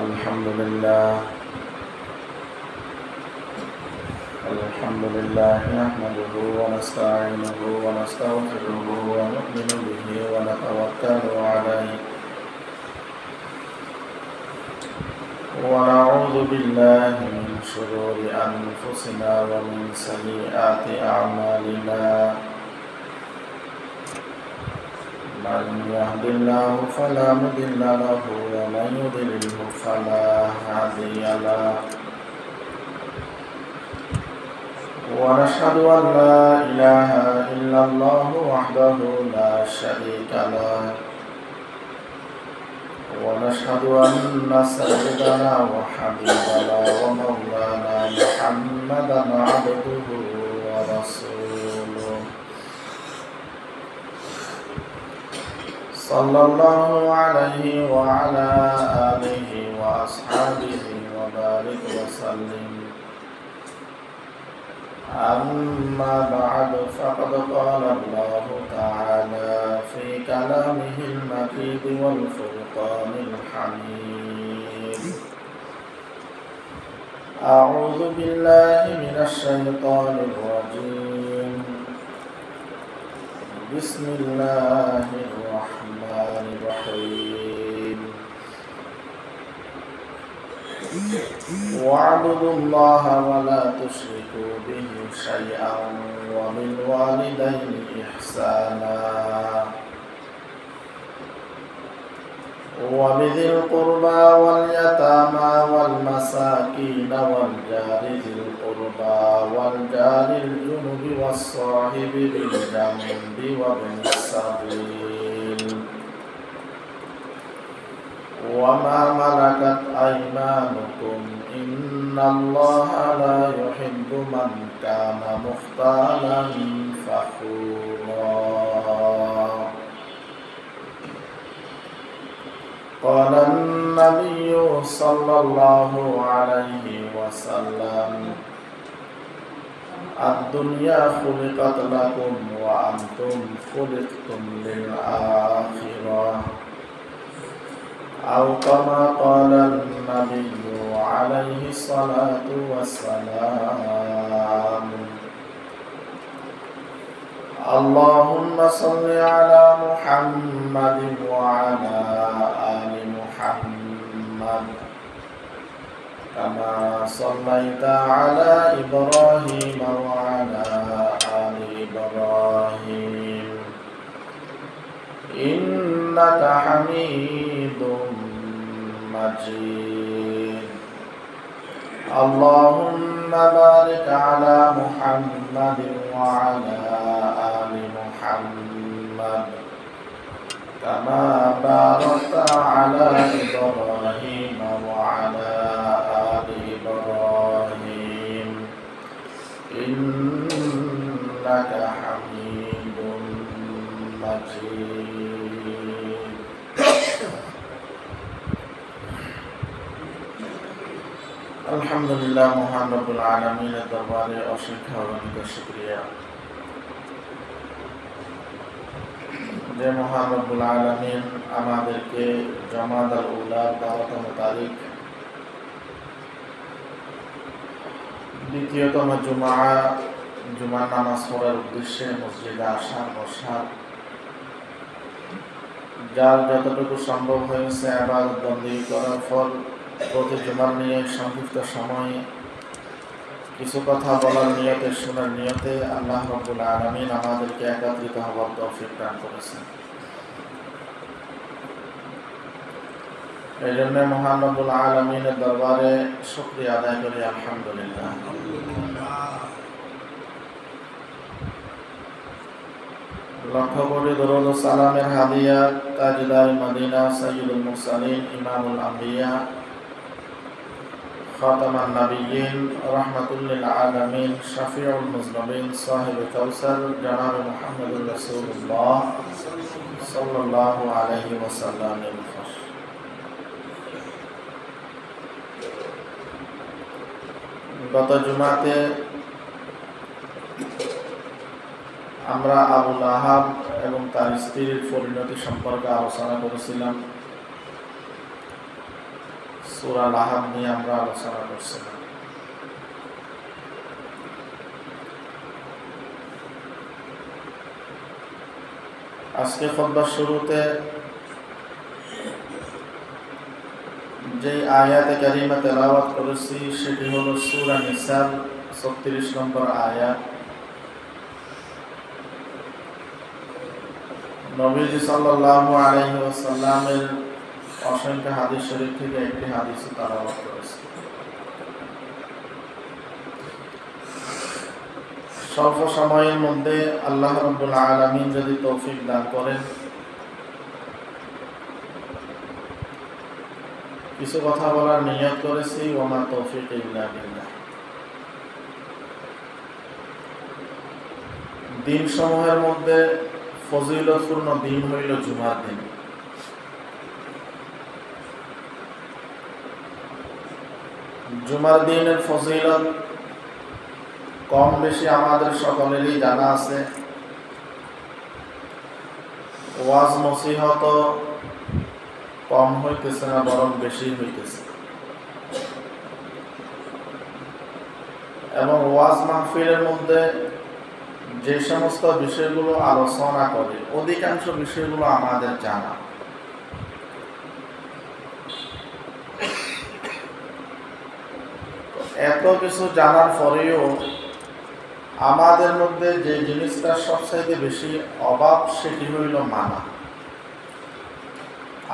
الحمد لله نحمده ونستعينه ونستغفره ونؤمن به ونتوكل عليه ونعوذ بالله من شرور أنفسنا ومن سيئات أعمالنا من يهد الله فلا مضل له ومن يضلل فلا هادي له ونشهد أن لا إله إلا الله وحده لا شريك له ونشهد أن سيدنا وحبيبنا ومولانا محمدا عبده ورسوله صلى الله عليه وعلى آله وأصحابه وبارك وسلم. أما بعد فقد قال الله تعالى في كلامه المجيد والفرقان الحميد: أعوذ بالله من الشيطان الرجيم. بسم الله الرحمن الرحيم. واعبدوا الله ولا تشركوا به شيئا وبالوالدين إحسانا وبذي القربى واليتامى والمساكين والجار ذي القربى والجار الجنب والصاحب بالجنب وابن السبيل وما ملكت أيمانكم إن الله لا يحب من كان مختالا فخورا. قال النبي صلى الله عليه وسلم: الدنيا خلقت لكم وأنتم خلقتم للآخرة، أو كما قال النبي عليه الصلاة والسلام. اللهم صل على محمد وعلى آل محمد كما صليت على إبراهيم وعلى آل إبراهيم إنك حميد مجيد. اللهم بارك على محمد وعلى آل محمد كما باركت على إبراهيم وعلى آل إبراهيم إنك حميد مجيد. আলহামদুলিল্লাহ, মহান রব্বুল আলামিনের দরবারে অসংখ্য অগণিত শুকরিয়া যে মহান রব্বুল আলামিন আমাদেরকে জামাদাল উলার 12তম তারিখ দ্বিতীয়তম জুমার নামাজ পড়ার উদ্দেশ্যে মসজিদে আসার বসার যার যতটুকু সম্ভব হয়েছে ইবাদত বন্দেগী করার ফল প্রতি জুমার নিয়ে সংক্ষিপ্ত সময়ে কিছু কথা বলার নিয়তে, শোনার নিয়তে আল্লাহ রাব্বুল আলামিন আমাদেরকে একত্রিত হওয়ার তৌফিক দান করেছেন। এই জন্য মহান রব্বুল আলামিনের দরবারে শুকরিয়া আদায় করি, আলহামদুলিল্লাহ। লক্ষ কোটি দরুদ ও সালামের হাদিয়া তাজদার মদিনা সাইয়্যিদুল মুরসালিন ইমামুল আম্বিয়া খাতামান নাবিয়্যিন রাহমাতুল লিল আলামিন শাফিউল মুজনিবিন সাহিবুল কাউসার জনাব মুহাম্মদুর রাসূলুল্লাহ সাল্লাল্লাহু আলাইহি ওয়াসাল্লামের উপর। গত জুমাতে আমরা আবুল আহাব এবং তার স্ত্রীর পরিণতি সম্পর্কে আলোচনা করেছিলাম। সূরা লাহাব নিয়ে আমরা আলোচনা করছিলাম। আজকে খুতবার শুরুতে যে আয়াতে কারিমা তেলাওয়াত করেছি সেটি হলো সূরা নিসার 36 নম্বর আয়াত। নবীজি সাল্লাল্লাহু আলাইহি ওয়াসাল্লামের অসংখ্য হাদিস শরীফ থেকে একটি হাদিস তেলাওয়াত করেছি। স্বল্প সময়ের মধ্যে আল্লাহ রাব্বুল আলামিন যদি তৌফিক দান করেন কিছু কথা বলার নিয়ত করেছি, ওয়া মা তৌফিক ইল্লা বিল্লাহ। দিন সমূহের মধ্যে ফজিলতপূর্ণ দিন হইল জুমার দিন। জুমার দিনের ফজিলত কম বেশি আমাদের সকলেরই জানা আছে। ওয়াজ নসিহত কম হইতেছে না, বরং বেশি হইতেছে। এবং ওয়াজ মাহফিলের মধ্যে যে সমস্ত বিষয়গুলো আলোচনা করে অধিকাংশ বিষয়গুলো আমাদের জানা। এত কিছু জানার পরেও আমাদের মধ্যে যে জিনিসটা সবচাইতে বেশি অভাব সেটি হইল মানা।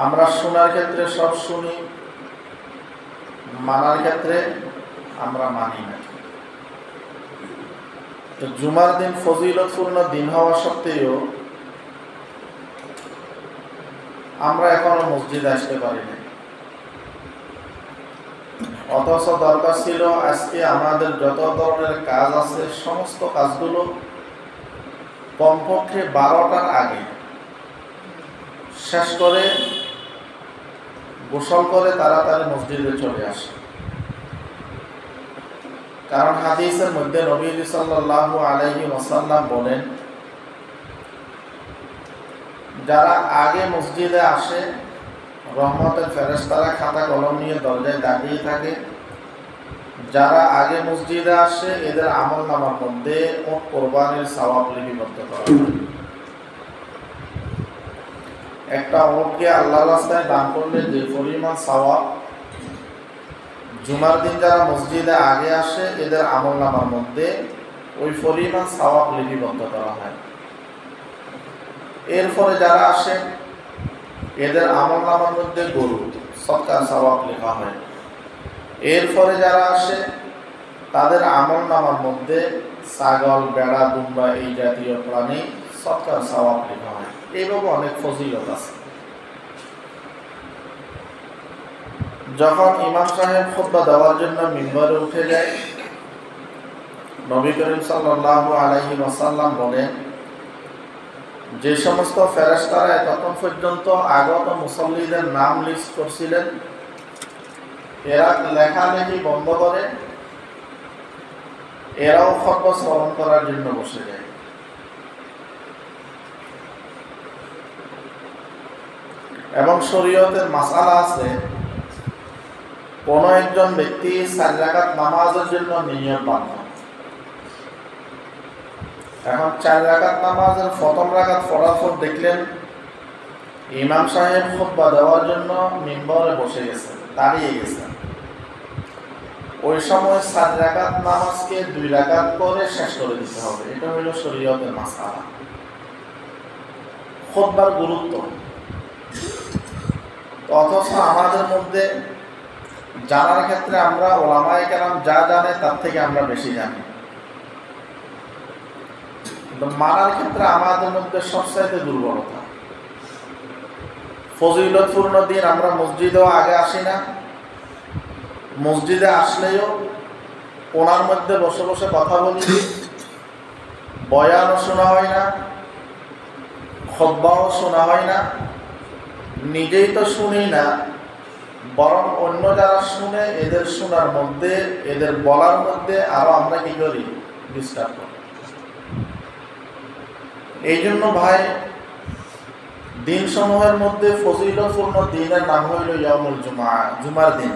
আমরা শোনার ক্ষেত্রে সব শুনি, মানার ক্ষেত্রে আমরা মানি না। তো জুমার দিন ফজিলতপূর্ণ দিন হওয়া সত্ত্বেও আমরা এখনো মসজিদে আসতে পারি না। অথচ দরকার ছিল আজকে আমাদের যত ধরনের কাজ আছে সমস্ত কাজগুলো কমপক্ষে 12টার আগে শেষ করে গোসল করে তাড়াতাড়ি মসজিদে চলে আসে। কারণ হাদিসের মধ্যে নবী সাল্লাল্লাহু আলাইহি ওয়াসাল্লাম বলেন, যারা আগে মসজিদে আসে রহমতের ফেরেশতারা খাতা কলম নিয়ে দরজায় দাঁড়িয়ে থাকে। যারা আগে মসজিদে আসে এদের আমলনামার মধ্যে উট কোরবানির সওয়াব লিপিবদ্ধ করা হয়। একটা উটকে আল্লাহর রাস্তায় দান করলে যে পরিমাণ সওয়াব, জুমার দিন যারা মসজিদে আগে আসে এদের আমলনামার মধ্যে ওই পরিমাণ সওয়াব লিপিবদ্ধ করা হয়। এরপরে যারা আসে এদের আমলনামার মধ্যে গরু সদকার সওয়াব লেখা হয়। এরপরে যারা আসে তাদের আমলনামার মধ্যে ছাগল, বেড়া, দুম্বা এই জাতীয় প্রাণী সদকার সওয়াব লেখা হয়। এইভাবে অনেক ফজিলত আছে। যখন ইমাম সাহেব খুতবা দেওয়ার জন্য মিম্বরে উঠে যায়, নবী করিম সাল্লাল্লাহু আলাইহি ওয়াসাল্লাম বলেন, যে সমস্ত ফেরেশতারা এতক্ষণ পর্যন্ত আগত মুসল্লিদের নাম লিস্ট করছিলেন এরা লেখালেখি বন্ধ করে এরাও খুতবা শ্রবণ করার জন্য বসে যায়। এবং শরীয়তের মাসআলা আছে, কোন একজন ব্যক্তি 4 রাকাত নামাজের জন্য নিয়ত বাঁধে। এখন 4 রাকাত নামাজের প্রথম রাকাত পড়ার পর দেখলেন ইমাম সাহেব খুতবা দেওয়ার জন্য মিম্বরে বসে গেছেন, দাঁড়িয়ে গেছেন। ওই সময় 4 রাকাত নামাজকে 2 রাকাত করে শেষ করে দিতে হবে। এটা হইল শরীয়তের মাসআলা, খুতবার গুরুত্ব। অথচ আমাদের মধ্যে জানার ক্ষেত্রে আমরা ওলামায়ে কেরাম যা জানে তার থেকে আমরা বেশি জানি, কিন্তু মানার ক্ষেত্রে আমাদের মধ্যে সবচাইতে দুর্বলতা। ফজিলতপূর্ণ দিন আমরা মসজিদেও আগে আসি না, মসজিদে আসলেও কোনার মধ্যে বসে বসে কথা বলি, বয়ানও শোনা হয় না, খুতবাও শোনা হয় না, নিজেই তো শুনি না, বরং অন্য যারা শুনে এদের শোনার মধ্যে এদের বলার মধ্যে আরো আমরা কি করি, ডিস্টার্ব করি। এই জন্য ভাই দিন সমূহের মধ্যে ফজিলতপূর্ণ দিনের নাম হইল ইয়াউমুল জুমআ, জুমার দিন।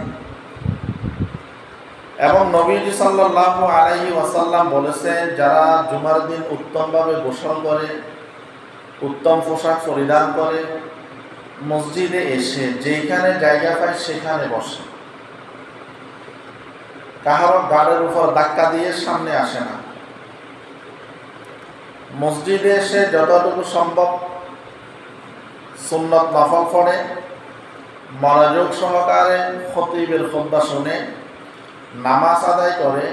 এবং নবীজি সাল্লাল্লাহু আলাইহি ওয়াসাল্লাম বলেছেন, যারা জুমার দিন উত্তমভাবে গোসল করে, উত্তম পোশাক পরিধান করে, মসজিদে এসে যেখানে জায়গা পায় সেখানে বসে, কাহারও গাড়ির উপর ধাক্কা দিয়ে সামনে আসে না, মসজিদে এসে যতটুকু সম্ভব সুন্নত নফল পড়ে, মনোযোগ সহকারে খতিবের খুতবা শুনে নামাজ আদায় করে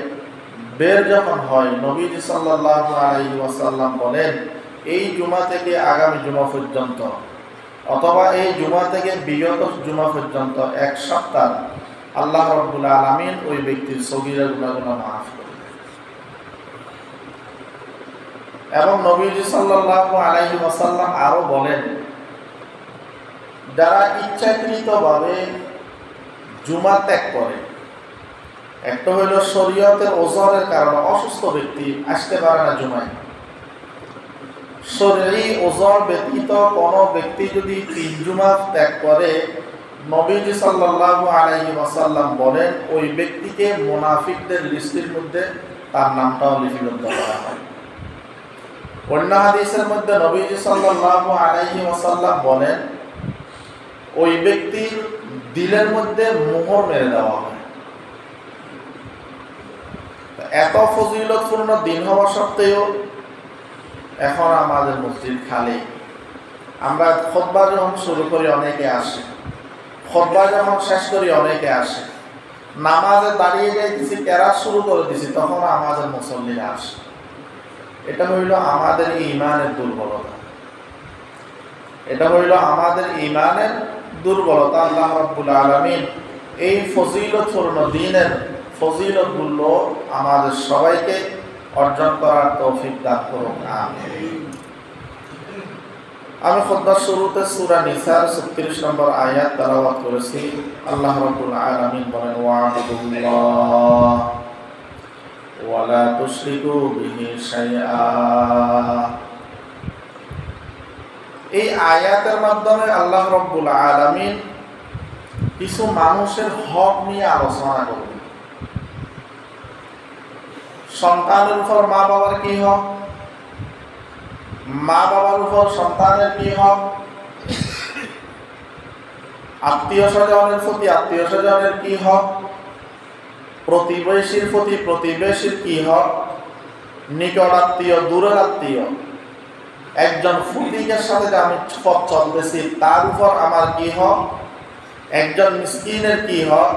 বের যখন হয়, নবীজি সাল্লাল্লাহু আলাইহি ওয়াসাল্লাম বলেন, এই জুমা থেকে আগামী জুমা পর্যন্ত অথবা এই জুমা থেকে বিগত জুমা পর্যন্ত এক সপ্তাহ আল্লাহ রাব্বুল আলামিন ওই ব্যক্তির সগীরা গুনাহ মাফ করে দেন। এবং নবীজি সাল্লাল্লাহু আলাইহি ওয়াসাল্লাম আরো বলেন, যারা ইচ্ছাকৃতভাবে জুমা ত্যাগ করে, একটা হইল শরীয়তের ওজরের কারণে অসুস্থ ব্যক্তি আসতে পারে না জুমায়, শরীরী ওজর ব্যতীত কোনো ব্যক্তি যদি 3 জুমা ত্যাগ করে, নবীজি সাল্লাল্লাহু আলাইহি ওয়াসাল্লাম বলেন ওই ব্যক্তিকে মুনাফিকদের লিস্টের মধ্যে তার নামটাও লিপিবদ্ধ করা হয়। অন্য হাদিসের মধ্যে নবীজি সাল্লাল্লাহু আলাইহি ওয়াসাল্লাম বলেন ওই ব্যক্তির দিলের মধ্যে মোহর মেরে দেওয়া হয়। এত ফজিলতপূর্ণ দিন হওয়া সত্ত্বেও এখন আমাদের মসজিদ খালি। আমরা খুতবা যখন শুরু করি অনেকে আসে, খুতবা যখন শেষ করি অনেকে আসে, নামাজে দাঁড়িয়ে যাইতেছি, কেরাত শুরু করে দিছি, তখন আমাদের মুসল্লিরা আসে। এটা হইল আমাদের ঈমানের দুর্বলতা, এটা হইল আমাদের ঈমানের দুর্বলতা। আল্লাহ রাব্বুল আলামিন এই ফজিলতপূর্ণ দিনের ফজিলতগুলো আমাদের সবাইকে অর্জন করার তৌফিক দান করুন, আমিন। আমি খুতবার শুরুতে সূরা নিসার 36 নম্বর আয়াত তেলাওয়াত করেছি। আল্লাহ রাব্বুল আলামিন বলেন, ওয়া'বুদুল্লাহ ওয়া লা তুশরিকু বিহি শাইআ। এই আয়াতের মাধ্যমে আল্লাহ রাব্বুল আলামিন কিছু মানুষের হক নিয়ে আলোচনা করবেন। সন্তানের উপর মা বাবার কি হক, মা বাবার উপর সন্তানের কি হক, আত্মীয় স্বজনের প্রতি আত্মীয় স্বজনের কি হক, প্রতিবেশীর প্রতি প্রতিবেশীর কি হক, নিকট আত্মীয় দূরের আত্মীয়, একজন ফকিরের সাথে যে আমি পথ চলতেছি তার উপর আমার কি হক, একজন মিসকিনের কি হক,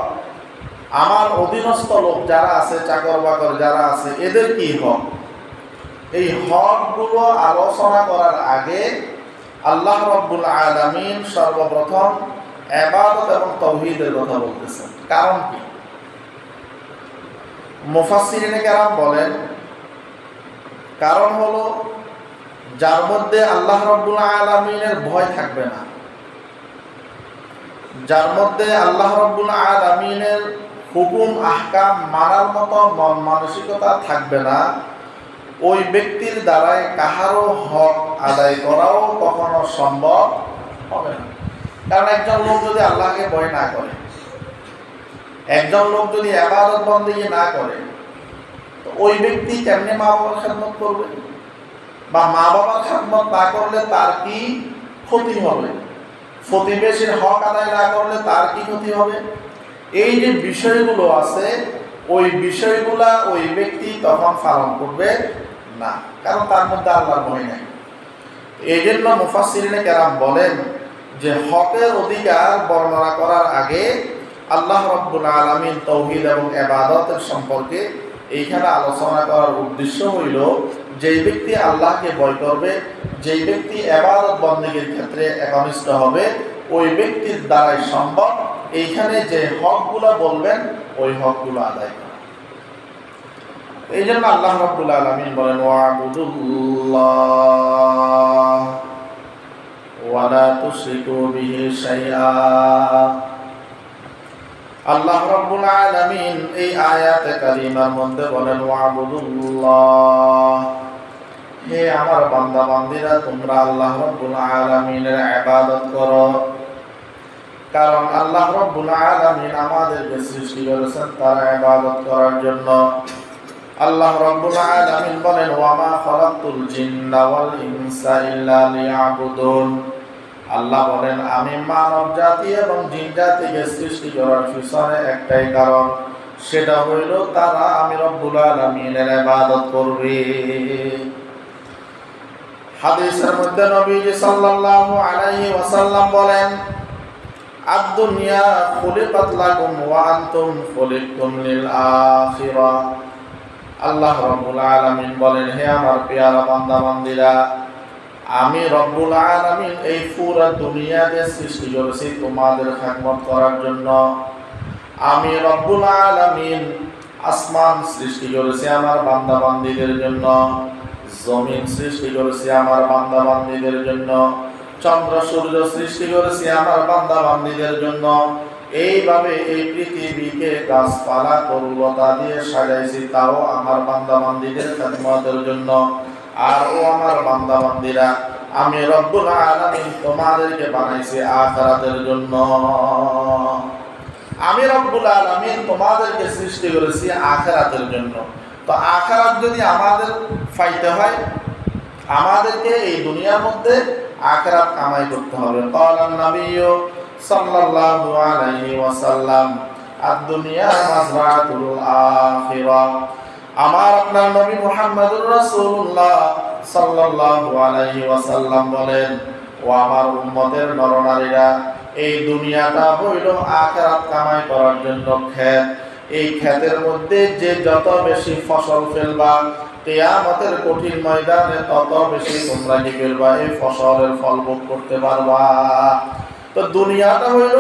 আমার অধীনস্থ লোক যারা আছে, চাকর বাকর যারা আছে, এদের কি হক। এই হকগুলো আলোচনা করার আগে আল্লাহ রাব্বুল আলামিন সর্বপ্রথম ইবাদত এবং তাওহীদের কথা বলতেছেন। কারণ কি? মুফাসসিরিনে কেরাম বলেন, কারণ হলো যার মধ্যে আল্লাহ রাব্বুল আলামিনের ভয় থাকবে না, যার মধ্যে আল্লাহ রাব্বুল আলামিনের হুকুম আহকাম মানার মতো মন মানসিকতা থাকবে না, ওই ব্যক্তির দ্বারাই কাহারও হক আদায় করাও কখনো সম্ভব হবে না। কারণ একজন লোক যদি আল্লাহকে ভয় না করে, একজন লোক যদি ইবাদত বন্দেগী না করে, তো ওই ব্যক্তি কেমনে মা বাবার খেদমত করবে, বা মা বাবার খেদমত না করলে তার কি ক্ষতি হবে, প্রতিবেশীর হক আদায় না করলে তার কি ক্ষতি হবে। এই যে বিষয়গুলো আছে, ওই বিষয়গুলা ওই ব্যক্তি তখন পালন করবে না, কারণ তার মধ্যে আল্লাহর ভয় নাই। এই জন্য মুফাসসিরিনে কেরাম বলেন যে হকের অধিকার বর্ণনা করার আগে আল্লাহ রাব্বুল আলামিন তাওহীদ এবং ইবাদতের সম্পর্কে এইখানে আলোচনা করার উদ্দেশ্য হইল, যেই ব্যক্তি আল্লাহকে ভয় করবে, যেই ব্যক্তি ইবাদত বন্দেগীর ক্ষেত্রে একনিষ্ঠ হবে, ওই ব্যক্তির দ্বারাই সম্ভব এইখানে যে হকগুলো বলবেন ওই হকগুলো আদায় করা। এই জন্য আল্লাহ রাব্বুল আলামিন বলেন, ওয়া'বুদুল্লাহ ওয়া লা তুশরিকু বিহি শাইআ। আল্লাহ রাব্বুল আলামিন এই আয়াতে কারিমার মধ্যে বলেন, ওয়া'বুদুল্লাহ, হে আমার বান্দা বান্দীরা, তোমরা আল্লাহ রাব্বুল আলামিনের ইবাদত করো। কারণ আল্লাহ রাব্বুল আলামিন আমাদেরকে সৃষ্টি করেছেন তার ইবাদত করার জন্য। আল্লাহ রাব্বুল আলামিন বলেন, ওয়া মা খালাকতুল জিন্না ওয়াল ইনসা ইল্লা লিয়াবুদুন। আল্লাহ বলেন, আমি মানব জাতি এবং জিন জাতিকে সৃষ্টি করার পিছনে একটাই কারণ, সেটা হইল তারা আমি রব্বুল আলামিনের ইবাদত করবে। হাদিসের মধ্যে নবীজি সাল্লাল্লাহু আলাইহি ওয়াসাল্লাম বলেন, আদ-দুনিয়া খুলিকাত লাকুম ওয়া আনতুম খুলিকতুম লিল আখিরাহ। আল্লাহ রাব্বুল আলামিন বলেন, হে আমার পেয়ারা বান্দা বান্দীরা, আমি রব্বুল আলামিন এই পুরো দুনিয়াকে সৃষ্টি করেছি তোমাদের খেদমত করার জন্য। আমি রব্বুল আলামিন আসমান সৃষ্টি করেছি আমার বান্দা বান্দীদের জন্য, জমিন সৃষ্টি করেছি আমার বান্দা বান্দীদের জন্য, চন্দ্র সূর্য সৃষ্টি করেছি আমার বান্দা বান্দীদের জন্য। এইভাবে এই পৃথিবীকে গাছপালা তরুলতা দিয়ে সাজাইছি, তাও আমার বান্দা বান্দীদের খেদমতের জন্য। আর ও আমার বান্দা বান্দীরা, আমি রব্বুল আলামিন তোমাদেরকে বানাইছি আখিরাতের জন্য। আমি রব্বুল আলামিন তোমাদেরকে সৃষ্টি করেছি আখিরাতের জন্য। তো আখিরাত যদি আমাদের পাইতে হয়, আমাদেরকে এই দুনিয়ার মধ্যে আখিরাত কামাই করতে হবে। ক্বালান নবিয়্যু সাল্লাল্লাহু আলাইহি ওয়াসাল্লাম, আদ-দুনিয়া মাযরাআতুল আখিরাহ। আমার আপনার নবী মুহাম্মদুর রাসূলুল্লাহ সাল্লাল্লাহু আলাইহি ওয়াসাল্লাম বলেন, ও আমার উম্মতের নরনারীরা, এই দুনিয়াটা হইল আখিরাত কামাই করার জন্য ক্ষেত। এই ক্ষেতের মধ্যে যে যত বেশি ফসল ফেলবা, কিয়ামতের কঠিন ময়দানে তত বেশি তোমরা কি ফেলবা, এই ফসলের ফল ভোগ করতে পারবা। তো দুনিয়াটা হইল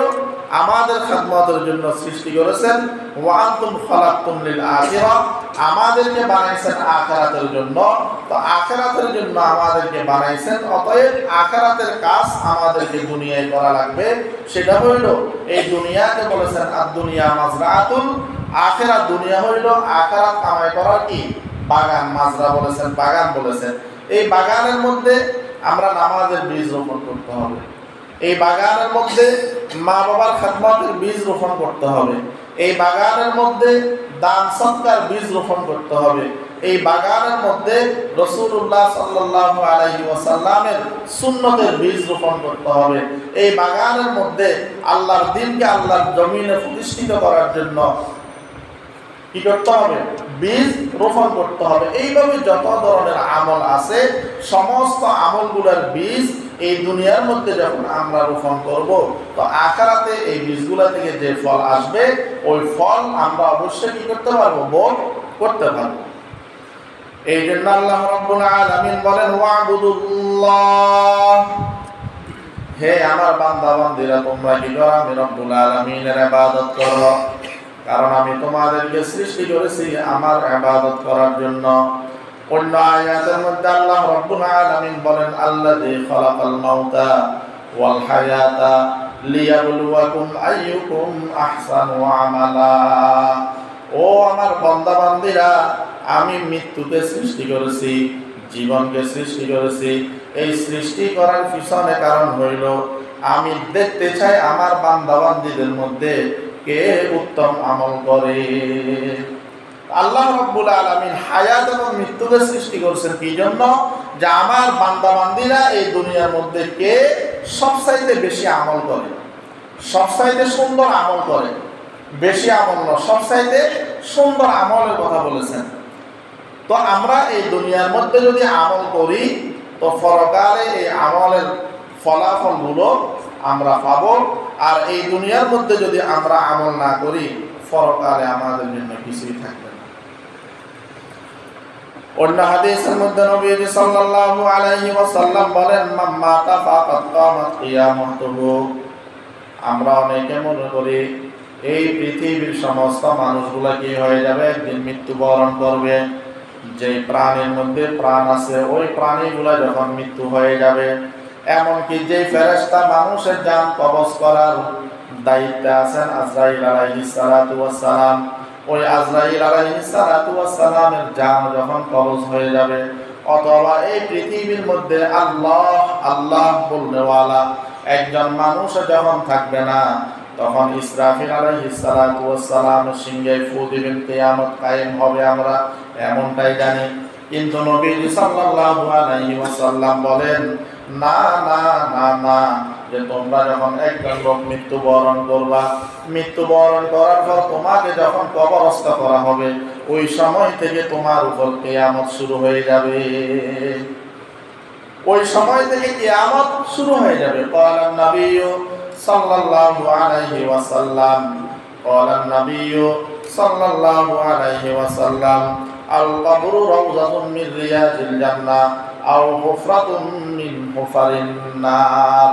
আমাদের খেদমতের জন্য সৃষ্টি করেছেন। ওয়া আনতুম খালাকতুম লিল আখিরাহ, আমাদেরকে বানাইছেন আখিরাতের জন্য। তো আখিরাতের জন্য আমাদেরকে বানাইছেন, অতএব আখিরাতের কাজ আমাদেরকে দুনিয়ায় করা লাগবে। সেটা হইল এই দুনিয়াকে বলেছেন আদ-দুনিয়া মাজরাআতুল আখিরাহ। দুনিয়া হইল আখিরাত কামাই করার কি বাগান, মাজরা বলেছেন, বাগান বলেছেন। এই বাগানের মধ্যে আমরা নামাজের বীজ রোপণ করতে হবে। এই বাগানের মধ্যে মা বাবার খেদমতের বীজ রোপণ করতে হবে। এই বাগানের মধ্যে দান সদকার বীজ রোপণ করতে হবে। এই বাগানের মধ্যে রাসূলুল্লাহ সাল্লাল্লাহু আলাইহি ওয়াসাল্লামের সুন্নতের বীজ রোপণ করতে হবে। এই বাগানের মধ্যে আল্লাহর দ্বীনকে আল্লাহর জমিনে প্রতিষ্ঠিত করার জন্য কি করতে হবে, বীজ রোপণ করতে হবে। এইভাবে যত ধরনের আমল আছে, সমস্ত আমলগুলোর বীজ এই দুনিয়ার মধ্যে যখন আমরা রোপণ করব, তো আখিরাতে এই বীজগুলা থেকে যে ফল আসবে, ওই ফল আমরা অবশ্যই কি করতে পারবো, ভোগ করতে পারবো। এই জন্য আল্লাহ রাব্বুল আলামিন বলেন, ওয়া'বুদুল্লাহ, হে আমার বান্দা বান্দীরা, তোমরা কি করো, আমি রব্বুল আলামিনের ইবাদত করো। কারণ আমি তোমাদেরকে সৃষ্টি করেছি আমার ইবাদত করার জন্য। অন্য আয়াতের মধ্যে আল্লাহ রাব্বুল আলামিন বলেন, আল্লাযী খালাকাল মাউতা ওয়াল হায়াতা লিয়াবলুয়াকুম আইয়ুকুম আহসানু আমালা। ও আমার বান্দা বান্দীরা, আমি মৃত্যুকে সৃষ্টি করেছি, জীবনকে সৃষ্টি করেছি। এই সৃষ্টি করার পিছনে কারণ হইল আমি দেখতে চাই আমার বান্দা বান্দীদের মধ্যে কে উত্তম আমল করে। আল্লাহ রাব্বুল আলামিন হায়াত এবং মৃত্যুকে সৃষ্টি করেছেন কি জন্য, যে আমার বান্দা বান্দীরা এই দুনিয়ার মধ্যে কে সবচাইতে বেশি আমল করে, সবচাইতে সুন্দর আমল করে। বেশি আমল না, সবচাইতে সুন্দর আমলের কথা বলেছেন। তো আমরা এই দুনিয়ার মধ্যে যদি আমল করি, তো পরকালে এই আমলের ফলাফলগুলো আমরা পাবো। আর এই দুনিয়ার মধ্যে যদি আমরা আমল না করি, পরকালে আমাদের জন্য কিছুই থাকবে না। অন্য হাদিসের মধ্যে নবী সাল্লাল্লাহু আলাইহি ওয়াসাল্লাম বলেন, মান মাতা ফাকাদ কামাত কিয়ামাতুহু। আমরা অনেকে মনে করি এই পৃথিবীর সমস্ত মানুষগুলা কি হয়ে যাবে, একদিন মৃত্যুবরণ করবে। যে প্রাণীর মধ্যে প্রাণ আছে, ওই প্রাণীগুলা যখন মৃত্যু হয়ে যাবে, এমনকি যে ফেরেশতা মানুষের জান কবজ করার দায়িত্বে আছেন আজরাইল আলাইহিস সালাতু ওয়াস সালাম, ওই আজরাইল আলাইহিস সালাতু ওয়াস সালামের জান যখন কবজ হয়ে যাবে, অথবা এই পৃথিবীর মধ্যে আল্লাহ আল্লাহ বলনেওয়ালা একজন মানুষ যখন থাকবে না, তখন ইসরাফিল আলাইহিস সালাতু ওয়াস সালাম সিংহে ফু দিবেন, কিয়ামত কায়েম হবে, আমরা এমনটাই জানি। কিন্তু নবীজি সাল্লাল্লাহু আলাইহি ওয়াসাল্লাম বলেন, না না না না, যে তোমরা যখন একজন লোক মৃত্যুবরণ করবা, মৃত্যুবরণ করার পর তোমাকে যখন কবরস্থ করা হবে, ওই সময় থেকে তোমার উপর কিয়ামত শুরু হয়ে যাবে। ওই সময় থেকে কিয়ামত শুরু হয়ে যাবে। ক্বালান নাবিয়্যু সাল্লাল্লাহু আলাইহি ওয়াসাল্লাম, ক্বালান নাবিয়্যু সাল্লাল্লাহু আলাইহি ওয়াসাল্লাম, আল কবরু রাওযাতুম মিন রিয়াজিল জান্নাহ আও হুফরাতুম মিন হুফারিন নার।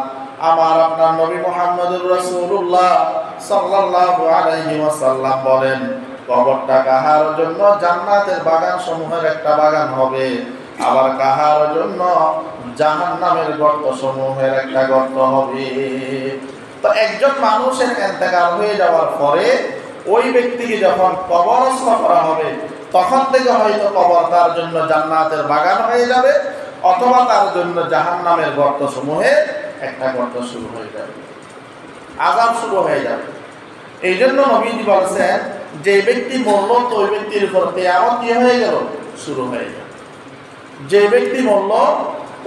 আমার আপনার নবী মুহাম্মদুর রাসূলুল্লাহ সাল্লাল্লাহু আলাইহি ওয়াসাল্লাম বলেন, কবরটা কাহার জন্য জান্নাতের বাগান সমূহের একটা বাগান হবে, আবার কাহার জন্য জাহান্নামের গর্ত সমূহের একটা গর্ত হবে। তো একজন মানুষের ইন্তেকাল হয়ে যাওয়ার পরে ওই ব্যক্তিকে যখন কবরস্থ করা হবে, তখন থেকে হয়তো কবর তার জন্য জান্নাতের বাগান হয়ে যাবে, অথবা তার জন্য জাহান্নামের গর্ত সমূহে একটা গর্ত শুরু হয়ে যাবে, আযাব শুরু হয়ে যাবে। এই জন্য নবীজি বলেছেন, যে ব্যক্তি মরল তো ওই ব্যক্তির উপর কিয়ামত কি হয়ে গেল, শুরু হয়ে গেল। যে ব্যক্তি মরল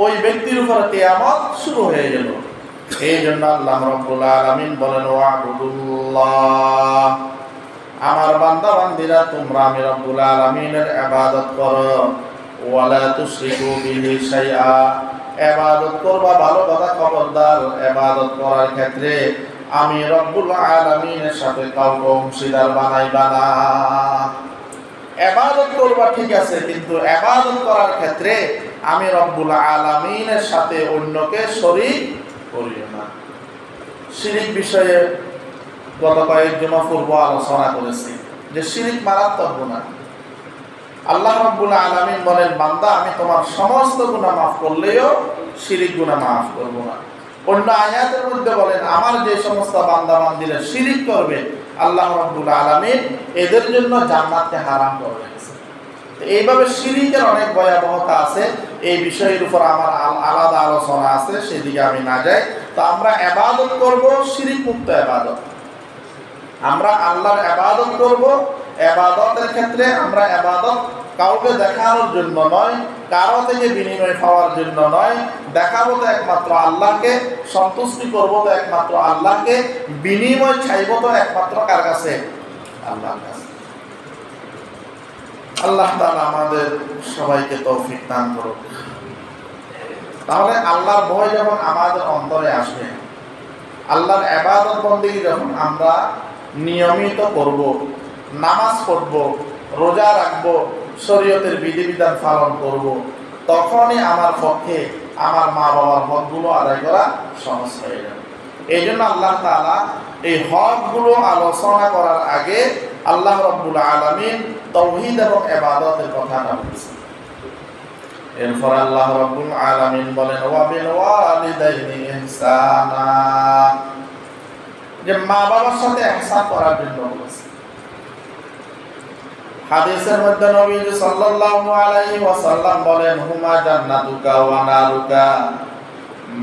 ওই ব্যক্তির উপর কিয়ামত শুরু হয়ে গেল। এই জন্য আল্লাহ রাব্বুল আলামিন বলেন, ওয়াবুদুল্লাহ, আমার বান্দা বান্দীরা তোমরা আমি রব্বুল আলামিনের ইবাদত করো, ওয়ালা তুশরিকু বিহি শাইআ, ইবাদত করবা, ভালো কথা খবরদার, ইবাদত করার ক্ষেত্রে আমি রব্বুল আলামিনের সাথে কাউকে অংশীদার বানাইবা না। ইবাদত করবা ঠিক আছে, কিন্তু ইবাদত করার ক্ষেত্রে আমি রব্বুল আলামিনের সাথে অন্যকে শরীক করিও না। শিরিক বিষয়ে গত কয়েক জুমা পূর্ব আলোচনা করেছি যে শিরিক মারাত্মক গুনাহ। আল্লাহ রাব্বুল আলামিন বলেন, বান্দা আমি তোমার সমস্ত গুনাহ মাফ করলেও শিরিক গুনাহ মাফ করব না। অন্য আয়াতের মধ্যে বলেন, আমার যে সমস্ত বান্দা বান্দীরা শিরিক করবে, আল্লাহ রাব্বুল আলামিন এদের জন্য জান্নাতকে হারাম করে রেখেছেন। এইভাবে শিরিকের অনেক ভয়াবহতা আছে, এই বিষয়ের উপর আমার আলাদা আলোচনা আছে, সেদিকে আমি না যাই। তো আমরা ইবাদত করব শিরিক মুক্ত ইবাদত, আমরা আল্লাহর ইবাদত করব। ইবাদতের ক্ষেত্রে আমরা ইবাদত কাউকে দেখানোর জন্য নয়, কারো থেকে বিনিময় পাওয়ার জন্য নয়, দেখাবো তো একমাত্র আল্লাহকে, সন্তুষ্টি করবো তো একমাত্র আল্লাহকে, বিনিময় চাইব তো একমাত্র কার কাছে, আল্লাহর কাছে। আল্লাহ তাআলা আমাদের সবাইকে তৌফিক দান করুক। তাহলে আল্লাহর ভয় যখন আমাদের অন্তরে আসবে, আল্লাহর ইবাদত বন্দেগী যখন আমরা নিয়মিত করব, নামাজ পড়ব, রোজা রাখব, শরীয়তের বিধিবিধান পালন করব, তখনই আমার পক্ষে আমার মা বাবার হকগুলো আদায় করা সহজ হয়ে যাবে। এই জন্য আল্লাহ তাআলা এই হকগুলো আলোচনা করার আগে আল্লাহ রাব্বুল আলামিন তাওহীদ এবং ইবাদতের কথাটা বলেছেন। এরপর আল্লাহ রাব্বুল আলামিন বলেন, ওয়া বিল ওয়ালিদাইনি ইহসানা, যে মা বাবার সাথে ইহসান করার জন্য বলেছেন। হাদিসের মধ্যে নবী সাল্লাল্লাহু আলাইহি ওয়াসাল্লাম বলেন, হুমা জান্নাতুকা ওয়া নারুকা,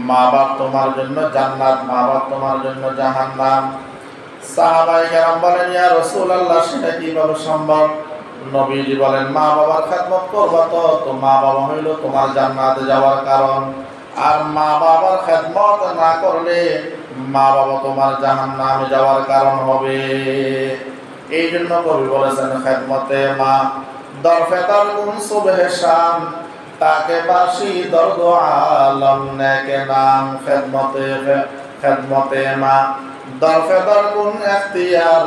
মা বাপ তোমার জন্য জান্নাত, মা বাপ তোমার জন্য জাহান্নাম। সাহাবায়ে কেরাম বলেন, ইয়া রাসূলুল্লাহ, সেটা কিভাবে সম্ভব? নবীজি বলেন, মা বাবার খেদমত করবা তো মা বাবা হইল তোমার জান্নাতে যাওয়ার কারণ, আর মা বাবার খেদমত না করলে মা বাবা তোমার জাহান্নামে যাওয়ার কারণ হবে। এই জন্য কবি বলেছেন, খেদমতে মা দরফেতার কুন সুবহে শাম, তাকে বাসি দর্দ আলম নেকে নাম। খেদমতে মা দরফেতার কুন ইখতিয়ার,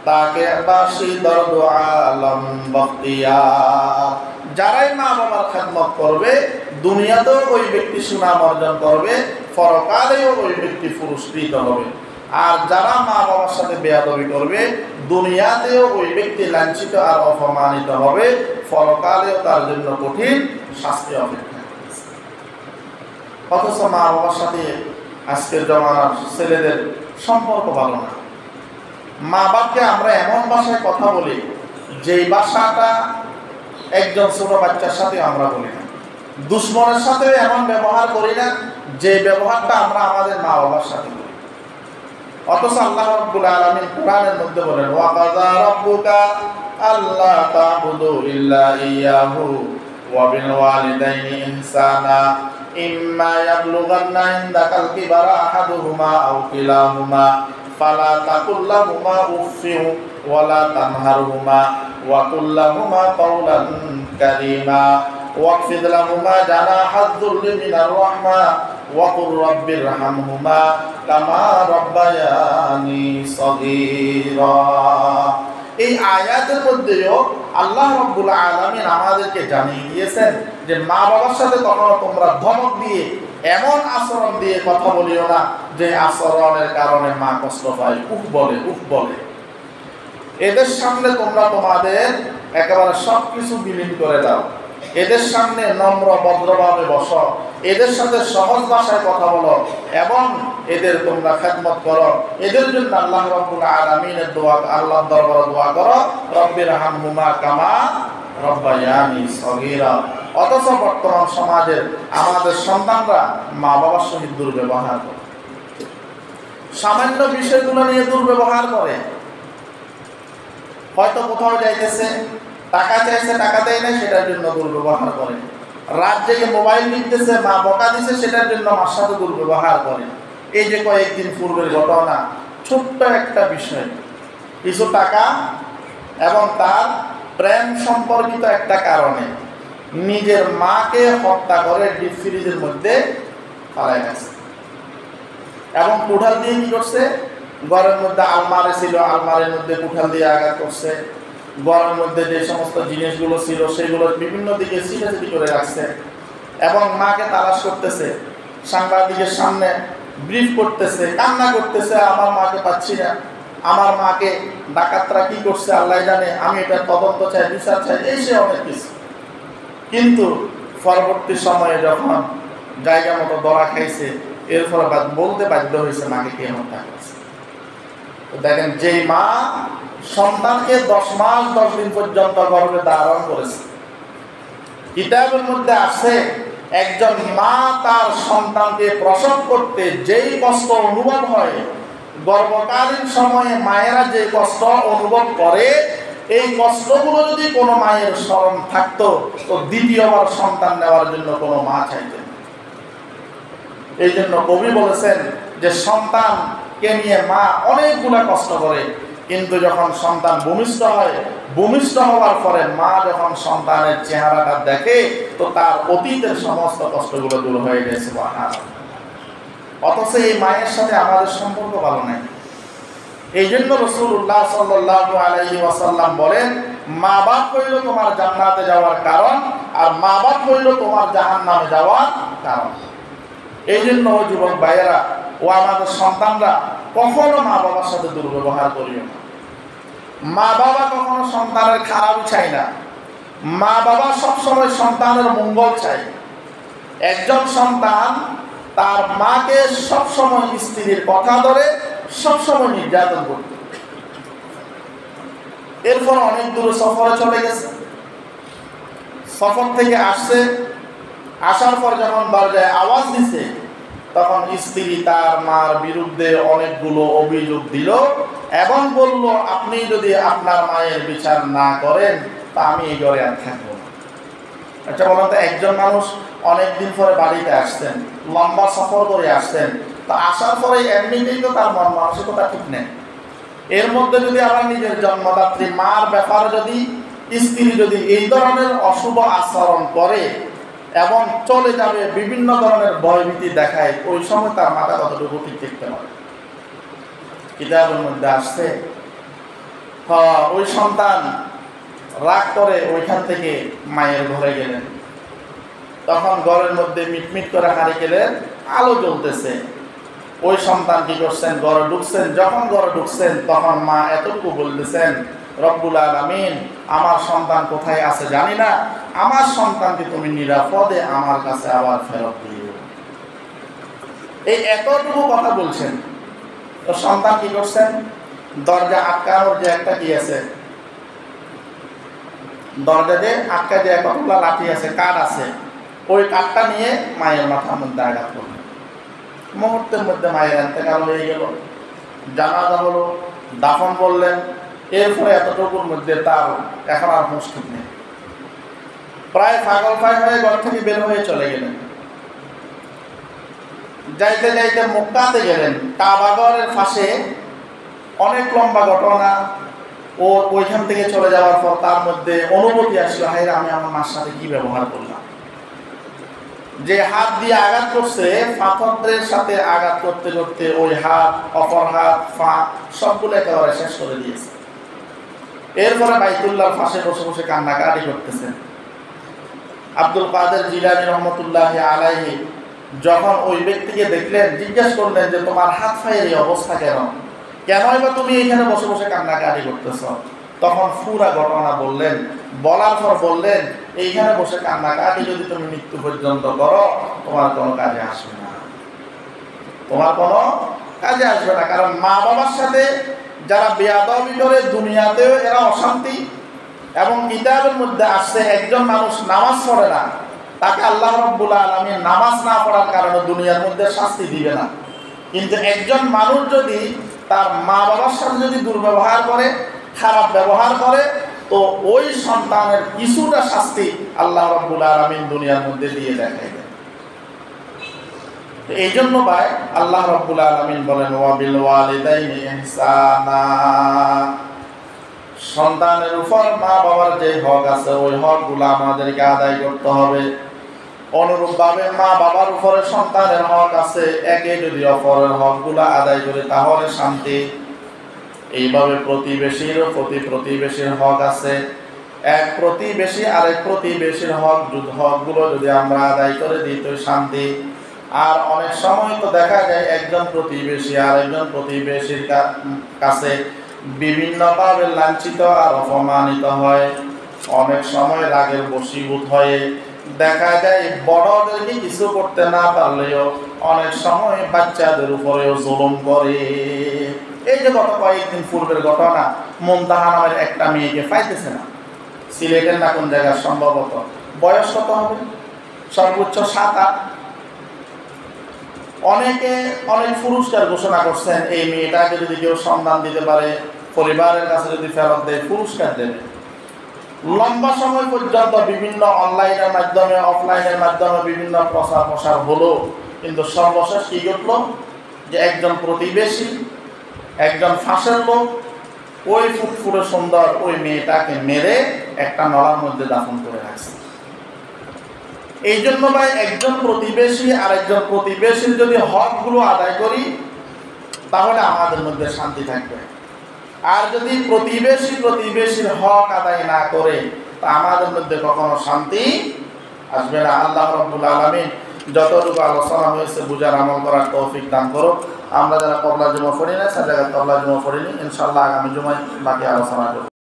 তাকে বাসি দর্দ আলম বখতিয়ার। যারাই মা বাবার খেদমত করবে, দুনিয়াতেও ওই ব্যক্তি সুনাম অর্জন করবে, পরকালেও ওই ব্যক্তি পুরস্কৃত হবে। আর যারা মা বাবার সাথে বেয়াদবি করবে, দুনিয়াতেও ওই ব্যক্তি লাঞ্ছিত আর অপমানিত হবে, পরকালেও তার জন্য কঠিন শাস্তি অপেক্ষা করছে। অথচ মা বাবার সাথে আজকের জমানার ছেলেদের সম্পর্ক ভালো না। মা বাপকে আমরা এমন ভাষায় কথা বলি, যেই ভাষাটা একজন ছোট বাচ্চার সাথে আমরা বলি না। দুশ্মনের সাথে এমন ব্যবহার করি না যে ব্যবহারটা আমরা আমাদের মা বাবার সাথে করি। অথচ আল্লাহ রাব্বুল আলামিন কোরআনের মধ্যে বলেন, ওয়া কাযা রাব্বুকা আল্লা তা'বুদু ইল্লা ইয়াহু ওয়া বিল ওয়ালিদাইনি ইহসানা ইম্মা ইয়াবলুগান্না ইনদাকাল কিবারা আহাদুহুমা আও কিলাহুমা ফালা তাকুল লাহুমা উফফিন ওয়া লা তানহারহুমা ওয়া কুল লাহুমা কাওলান কারীমা ওয়াকফিদ লাহুমা জানাহাদ যুল্লি মিনার রাহমা ওয়া কুর রাব্বিরহামহুমা কামা রাব্বায়ানি সগীরা। এই আয়াতের মধ্যেও আল্লাহ রাব্বুল আলামিন আমাদেরকে জানিয়ে দিয়েছেন যে মা বাবার সাথে কখনো তোমরা ধমক দিয়ে এমন আচরণ দিয়ে কথা বলিও না যে আচরণের কারণে মা কষ্ট পায়, উফ বলে। এদের সামনে তোমরা তোমাদের একেবারে সবকিছু বিলীন করে দাও, এদের সামনে নম্র ভদ্রভাবে বসো, এদের সাথে সহজ ভাষায় কথা বলো এবং এদের তোমরা খেদমত করো। এদের জন্য আল্লাহ রাব্বুল আলামিনের দোয়া, আল্লাহর দরবারে দোয়া করো, রব্বিরহামহুমা কামা রাব্বায়ানি সগীরা। অথচ বর্তমান সমাজের আমাদের সন্তানরা মা বাবার সহিত দুর্ব্যবহার করে, সামান্য বিষয়গুলো নিয়ে দুর্ব্যবহার করে। হয়তো কোথাও যাইতেছে, টাকা চাইছে, টাকা দেয় না, সেটার জন্য দুর্ব্যবহার করে। রাত জেগে মোবাইল নিতেছে, মা বকা দিছে, সেটার জন্য মার সাথে দুর্ব্যবহার করে। এই যে কয়েকদিন পূর্বের ঘটনা, ছোট্ট একটা বিষয়, কিছু টাকা এবং তার প্রেম সম্পর্কিত একটা কারণে নিজের মাকে হত্যা করে ডিপ ফ্রিজের মধ্যে ফালাই গেছে এবং কুঠাল দিয়ে কি করছে, ঘরের মধ্যে আলমারি ছিল, আলমারির মধ্যে কুঠাল দিয়ে আঘাত করছে। ঘরের মধ্যে যে সমস্ত জিনিসগুলো ছিল সেগুলো বিভিন্ন দিকে ছিটাছিটি করে রাখছে এবং মাকে তালাশ করতেছে, সাংবাদিকের সামনে ব্রিফ করতেছে, কান্না করতেছে, আমার মাকে পাচ্ছি না, আমার মাকে ডাকাতরা কি করছে আল্লাহ জানে, আমি এটা তদন্ত চাই, বিচার চাই, এই সে অনেক কিছু। কিন্তু পরবর্তী সময়ে যখন জায়গা মতো ধরা খাইছে, এরপর বলতে বাধ্য হয়েছে মাকে কে হত্যা করছে। দেখেন, যেই মা সন্তানকে 10 মাস 10 দিন পর্যন্ত গর্ভে ধারণ করেছে, কিতাবের মধ্যে আছে একজন মা তার সন্তানকে প্রসব করতে যেই কষ্ট অনুভব হয়, গর্ভকালীন সময়ে মায়েরা যে কষ্ট অনুভব করে, এই কষ্টগুলো যদি কোনো মায়ের স্মরণ থাকতো তো দ্বিতীয়বার সন্তান নেওয়ার জন্য কোনো মা চাইতেন। এই জন্য কবি বলেছেন যে সন্তানকে নিয়ে মা অনেকগুলা কষ্ট করে, কিন্তু যখন সন্তান ভূমিষ্ঠ হয়, ভূমিষ্ঠ হওয়ার পরে মা যখন সন্তানের চেহারাটা দেখে তো তার অতীতের সমস্ত কষ্টগুলো দূর হয়ে গেছে। অথচ এই মায়ের সাথে আমাদের সম্পর্ক ভালো নাই। এই জন্য রাসূলুল্লাহ সাল্লাল্লাহু আলাইহি ওয়াসাল্লাম বলেন, মা বাপ হইল তোমার জান্নাতে যাওয়ার কারণ, আর মা বাপ হইল তোমার জাহান্নামে যাওয়ার কারণ। এই জন্য যুবক ভাইয়েরা ও আমাদের সন্তানরা কখনো মা বাবার সাথে দুর্ব্যবহার করিও না। মা বাবা কখনো সন্তানের খারাপ চাই না, মা বাবা সবসময় সন্তানের মঙ্গল চাই। একজন সন্তান তার মাকে সবসময় স্ত্রীর কথা ধরে সবসময় নির্যাতন করত। এরপর অনেক দূরে সফরে চলে গেছে, সফর থেকে আসছে, আসার পর যখন দরজায় আওয়াজ দিছে তখন স্ত্রী তার মার বিরুদ্ধে অনেকগুলো অভিযোগ দিল এবং বলল, আপনি যদি আপনার মায়ের বিচার না করেন তা আমি এই ঘরে আর থাকবো না। আচ্ছা বলেন তো, একজন মানুষ অনেকদিন পরে বাড়িতে আসছেন, লম্বা সফর করে আসছেন, তা আসার পরে এমনিতেই তো তার মন মানসিকতা ঠিক নেই। এর মধ্যে যদি আবার নিজের জন্মদাত্রী মার ব্যাপারে যদি স্ত্রী যদি এই ধরনের অশুভ আচরণ করে এবং চলে যাবে, বিভিন্ন ধরনের ভয়ভীতি দেখায়, ওই সময় তার মাথা কতটুকু ঠিক দেখতে পারে। কিতাবের মধ্যে আসছে ওই সন্তান রাগ করে ওইখান থেকে মায়ের ঘরে গেলেন। তখন ঘরের মধ্যে মিটমিট করে হারিকেলের আলো জ্বলতেছে। ওই সন্তান কি করছেন, ঘরে ঢুকছেন। যখন ঘরে ঢুকছেন তখন মা এতটুকু বলতেছেন, রব্বুল আলামিন আমার সন্তান কোথায় আছে জানি না, আমার সন্তানকে তুমি নিরাপদে আমার কাছে আবার ফেরত দিও। এই এতটুকু কথা বলছেন। তো সন্তান কি করছেন, দরজা আটকানোর যে একটা কি আছে, দরজা যে আটকা যে কতগুলা লাঠি আছে, কাঠ আছে, ওই কাঠটা নিয়ে মায়ের মাথার মধ্যে আঘাত করলেন। মুহূর্তের মধ্যে মায়ের ইন্তেকাল হয়ে গেল, জানাজা হলো, দাফন বললেন। এরপরে এতটুকুর মধ্যে তার এখন আর হুঁশ ঠিক নেই, প্রায় পাগল প্রায় হয়ে ঘর থেকে বের হয়ে চলে গেলেন। যাইতে যাইতে মক্কাতে গেলেন, কাবাগরের পাশে অনেক লম্বা ঘটনা। ও ওইখান থেকে চলে যাওয়ার পর তার মধ্যে অনুভূতি আসলো, হায়রে আমি আমার মার সাথে কি ব্যবহার করলাম। যে হাত দিয়ে আঘাত করছে, পাথরের সাথে আঘাত করতে করতে ওই হাত, অপর হাত, পা সবগুলো একেবারে শেষ করে দিয়েছে। এরপরে বাইতুল্লাহর পাশে বসে বসে কান্নাকাটি করতেছেন। আব্দুল কাদের জিলানী রহমতুল্লাহ আলাইহি যখন ওই ব্যক্তিকে দেখলেন, জিজ্ঞেস করলেন যে তোমার হাত পায়ের এই অবস্থা কেনই বা তুমি এখানে বসে বসে কান্নাকাটি করতেছ? তখন পুরা ঘটনা বললেন। বলার পর বললেন, এইখানে বসে কান্নাকাটি যদি তুমি মৃত্যু পর্যন্ত করো, তোমার কোনো কাজে আসবে না, তোমার কোনো কাজে আসবে না। কারণ মা বাবার সাথে যারা বেয়াদবি করে দুনিয়াতেও এরা অশান্তি, এবং কিতাবের মধ্যে আসছে একজন মানুষ নামাজ পড়ে না, তাকে আল্লাহ রাব্বুল আলামিন নামাজ না পড়ার কারণে দুনিয়ার মধ্যে শাস্তি দিবে না। কিন্তু একজন মানুষ যদি তার মা বাবার সাথে যদি দুর্ব্যবহার করে, খারাপ ব্যবহার করে, তো ওই সন্তানের কিছুটা শাস্তি আল্লাহ রাব্বুল আলামিন দুনিয়ার মধ্যে দিয়ে দেখায় দেন। এই জন্য ভাই আল্লাহ রাব্বুল আলামিন বলেন, ওয়া বিল ওয়ালিদাইনি ইহসানা, সন্তানের উপর মা বাবার যে হক আছে ওই হকগুলো আমাদেরকে আদায় করতে হবে। অনুরূপভাবে মা বাবার উপরে সন্তানের হক আছে, একে যদি অপরের হকগুলো আদায় করে তাহলে শান্তি। এইভাবে প্রতিবেশীর প্রতি প্রতিবেশীর হক আছে, এক প্রতিবেশী আরেক প্রতিবেশীর হকগুলো যদি আমরা আদায় করে দিই তো শান্তি। আর অনেক সময় তো দেখা যায় একজন প্রতিবেশী আরেকজন প্রতিবেশীর কাছে বিভিন্নভাবে লাঞ্ছিত আর অপমানিত হয়, অনেক সময় রাগের বশীভূত হয়ে দেখা যায় বড়দেরকে কিছু করতে না পারলেও অনেক সময় বাচ্চাদের উপরেও জুলুম করে। এই যে গত কয়েকদিন পূর্বের ঘটনা, মুমতাহা নামের একটা মেয়েকে পাইতেছে না, সিলেটের না কোন জায়গায় সম্ভবত, বয়স কত হবে, সর্বোচ্চ 7-8। অনেকে অনেক পুরস্কার ঘোষণা করছেন, এই মেয়েটাকে যদি কেউ সন্ধান দিতে পারে, পরিবারের কাছে যদি ফেরত দেয় পুরস্কার দেবে। লম্বা সময় পর্যন্ত বিভিন্ন অনলাইনের মাধ্যমে অফলাইনের মাধ্যমে বিভিন্ন প্রচার হলো, কিন্তু সর্বশেষ কি ঘটলো যে একজন প্রতিবেশী, একজন ফাঁসের লোক ওই ফুটফুটে সুন্দর ওই মেয়েটাকে মেরে একটা নলার মধ্যে দাফন করে রাখছে। এই জন্য ভাই একজন প্রতিবেশী আর একজন প্রতিবেশীর যদি হকগুলো আদায় করি তাহলে আমাদের মধ্যে শান্তি থাকবে। আর যদি প্রতিবেশীর হক আদায় না করে তা আমাদের মধ্যে কখনো শান্তি আসবে না। আল্লাহ রাব্বুল আলামিন যতটুকু আলোচনা হয়েছে বুঝার আমল করার তৌফিক দান করো। আমরা যারা কবলা জুমা পড়ি না, সে জায়গায় কবলা জুমা পড়িনি, ইনশাআল্লাহ আগামী জুমায় বাকি আলোচনা করব।